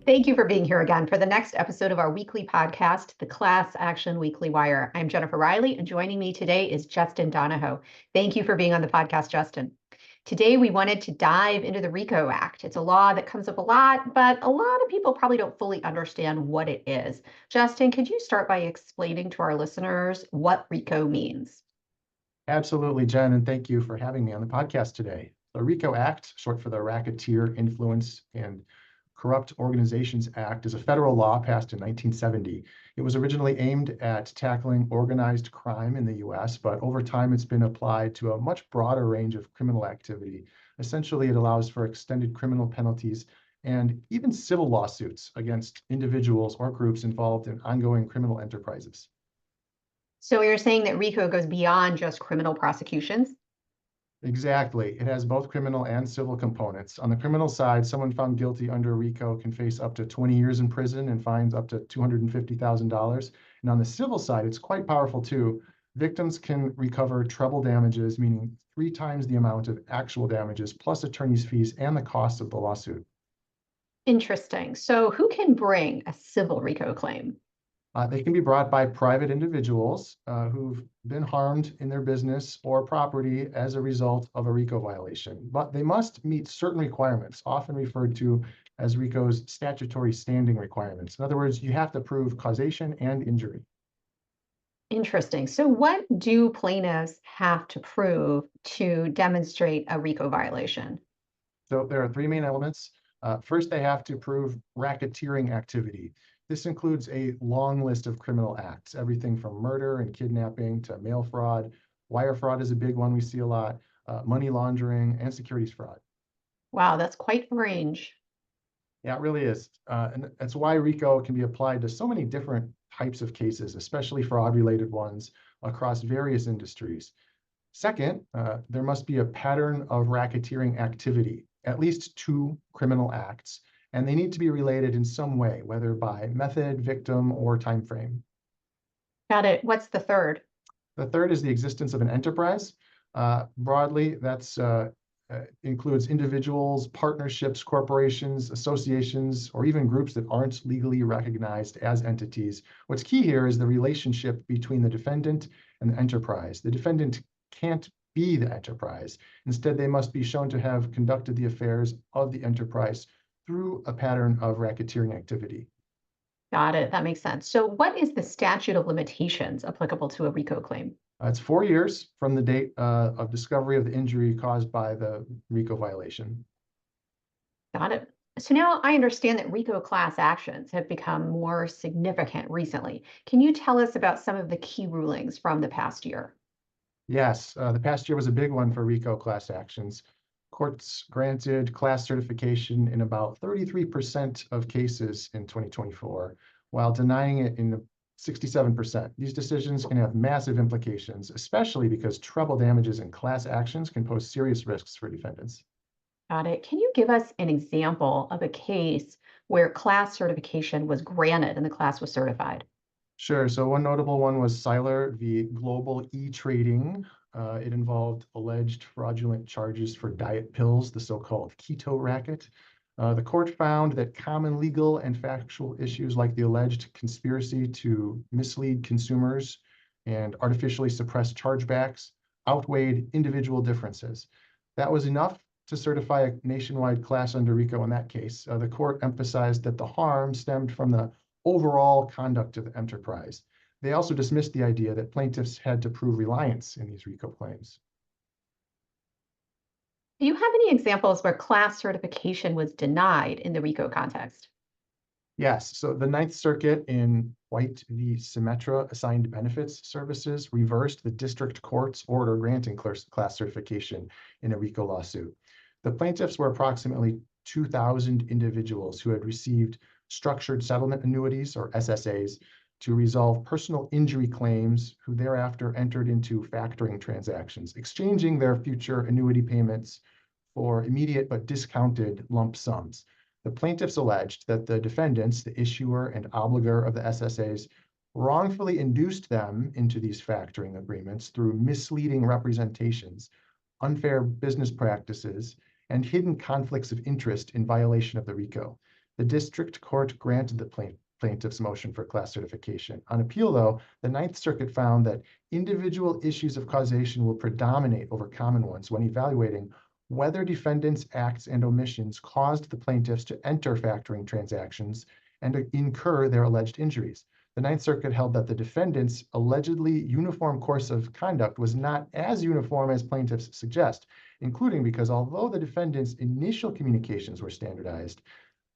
Thank you for being here again for the next episode of our weekly podcast, the Class Action Weekly Wire. I'm Jennifer Riley, and joining me today is Justin Donoho. Thank you for being on the podcast, Justin. Today, we wanted to dive into the RICO Act. It's a law that comes up a lot, but a lot of people probably don't fully understand what it is. Justin, could you start by explaining to our listeners what RICO means? Absolutely, Jen, and thank you for having me on the podcast today. The RICO Act, short for the Racketeer Influence and Corrupt Organizations Act, is a federal law passed in 1970. It was originally aimed at tackling organized crime in the US, but over time it's been applied to a much broader range of criminal activity. Essentially, it allows for extended criminal penalties and even civil lawsuits against individuals or groups involved in ongoing criminal enterprises. So you're saying that RICO goes beyond just criminal prosecutions? Exactly. It has both criminal and civil components. On the criminal side, someone found guilty under RICO can face up to 20 years in prison and fines up to $250,000. And on the civil side, it's quite powerful too. Victims can recover treble damages, meaning 3 times the amount of actual damages, plus attorney's fees and the cost of the lawsuit. Interesting. So who can bring a civil RICO claim? They can be brought by private individuals who've been harmed in their business or property as a result of a RICO violation, but they must meet certain requirements, often referred to as RICO's statutory standing requirements. In other words, you have to prove causation and injury. Interesting. So what do plaintiffs have to prove to demonstrate a RICO violation? So there are 3 main elements. First, they have to prove racketeering activity. This includes a long list of criminal acts, everything from murder and kidnapping to mail fraud. Wire fraud is a big one we see a lot, money laundering, and securities fraud. Wow, that's quite a range. Yeah, it really is. And that's why RICO can be applied to so many different types of cases, especially fraud-related ones across various industries. Second, there must be a pattern of racketeering activity, at least 2 criminal acts, and they need to be related in some way, whether by method, victim, or time frame. Got it. What's the third? The third is the existence of an enterprise. Broadly, that's includes individuals, partnerships, corporations, associations, or even groups that aren't legally recognized as entities. What's key here is the relationship between the defendant and the enterprise. The defendant can't be the enterprise. Instead, they must be shown to have conducted the affairs of the enterprise through a pattern of racketeering activity. Got it. That makes sense. So what is the statute of limitations applicable to a RICO claim? It's 4 years from the date of discovery of the injury caused by the RICO violation. Got it. So now I understand that RICO class actions have become more significant recently. Can you tell us about some of the key rulings from the past year? Yes, the past year was a big one for RICO class actions. Courts granted class certification in about 33% of cases in 2024, while denying it in 67%. These decisions can have massive implications, especially because treble damages in class actions can pose serious risks for defendants. Got it. Can you give us an example of a case where class certification was granted and the class was certified? Sure. So one notable one was Seiler v. Global E-Trading. It involved alleged fraudulent charges for diet pills, the so-called keto racket. The court found that common legal and factual issues like the alleged conspiracy to mislead consumers and artificially suppress chargebacks outweighed individual differences. That was enough to certify a nationwide class under RICO in that case. The court emphasized that the harm stemmed from the overall conduct of the enterprise. They also dismissed the idea that plaintiffs had to prove reliance in these RICO claims. Do you have any examples where class certification was denied in the RICO context? Yes, so the Ninth Circuit in White v. Symetra Assigned Benefits Services reversed the district court's order granting class certification in a RICO lawsuit. The plaintiffs were approximately 2,000 individuals who had received structured settlement annuities, or SSAs, to resolve personal injury claims, who thereafter entered into factoring transactions, exchanging their future annuity payments for immediate but discounted lump sums. The plaintiffs alleged that the defendants, the issuer and obligor of the SSAs, wrongfully induced them into these factoring agreements through misleading representations, unfair business practices, and hidden conflicts of interest in violation of the RICO. The district court granted the plaintiff's motion for class certification. On appeal, though, the Ninth Circuit found that individual issues of causation will predominate over common ones when evaluating whether defendants' acts and omissions caused the plaintiffs to enter factoring transactions and incur their alleged injuries. The Ninth Circuit held that the defendants' allegedly uniform course of conduct was not as uniform as plaintiffs suggest, including because although the defendants' initial communications were standardized,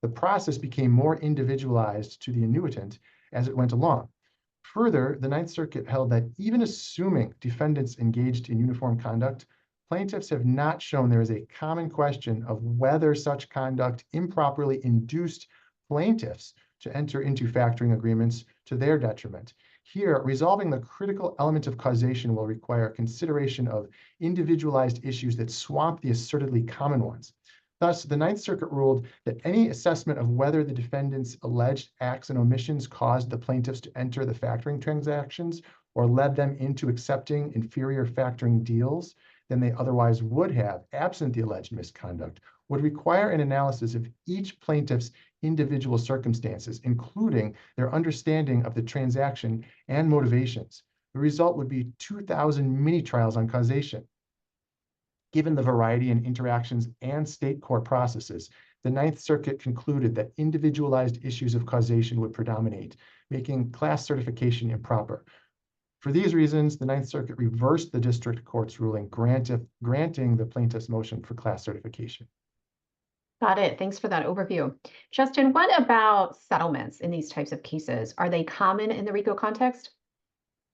the process became more individualized to the annuitant as it went along. Further, the Ninth Circuit held that even assuming defendants engaged in uniform conduct, plaintiffs have not shown there is a common question of whether such conduct improperly induced plaintiffs to enter into factoring agreements to their detriment. Here, resolving the critical element of causation will require consideration of individualized issues that swamp the assertedly common ones. Thus, the Ninth Circuit ruled that any assessment of whether the defendant's alleged acts and omissions caused the plaintiffs to enter the factoring transactions or led them into accepting inferior factoring deals than they otherwise would have, absent the alleged misconduct, would require an analysis of each plaintiff's individual circumstances, including their understanding of the transaction and motivations. The result would be 2,000 mini-trials on causation. Given the variety in interactions and state court processes, the Ninth Circuit concluded that individualized issues of causation would predominate, making class certification improper. For these reasons, the Ninth Circuit reversed the district court's ruling granting the plaintiff's motion for class certification. Got it. Thanks for that overview. Justin, what about settlements in these types of cases? Are they common in the RICO context?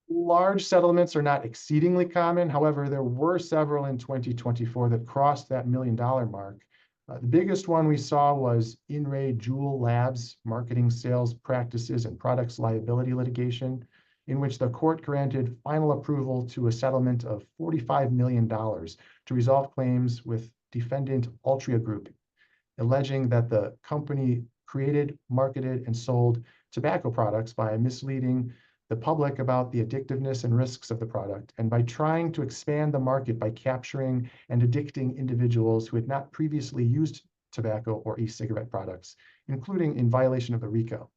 Large settlements are not exceedingly common. However, there were several in 2024 that crossed that $1 million mark. The biggest one we saw was In Re Jewel Labs marketing, sales practices, and products liability litigation, in which the court granted final approval to a settlement of $45 million to resolve claims with defendant Altria Group, alleging that the company created, marketed, and sold tobacco products by misleading the public about the addictiveness and risks of the product, and by trying to expand the market by capturing and addicting individuals who had not previously used tobacco or e-cigarette products, including in violation of the RICO.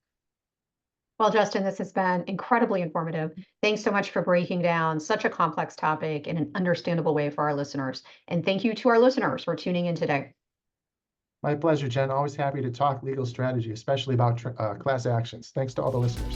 Well, Justin, this has been incredibly informative. Thanks so much for breaking down such a complex topic in an understandable way for our listeners. And thank you to our listeners for tuning in today. My pleasure, Jen. Always happy to talk legal strategy, especially about class actions. Thanks to all the listeners.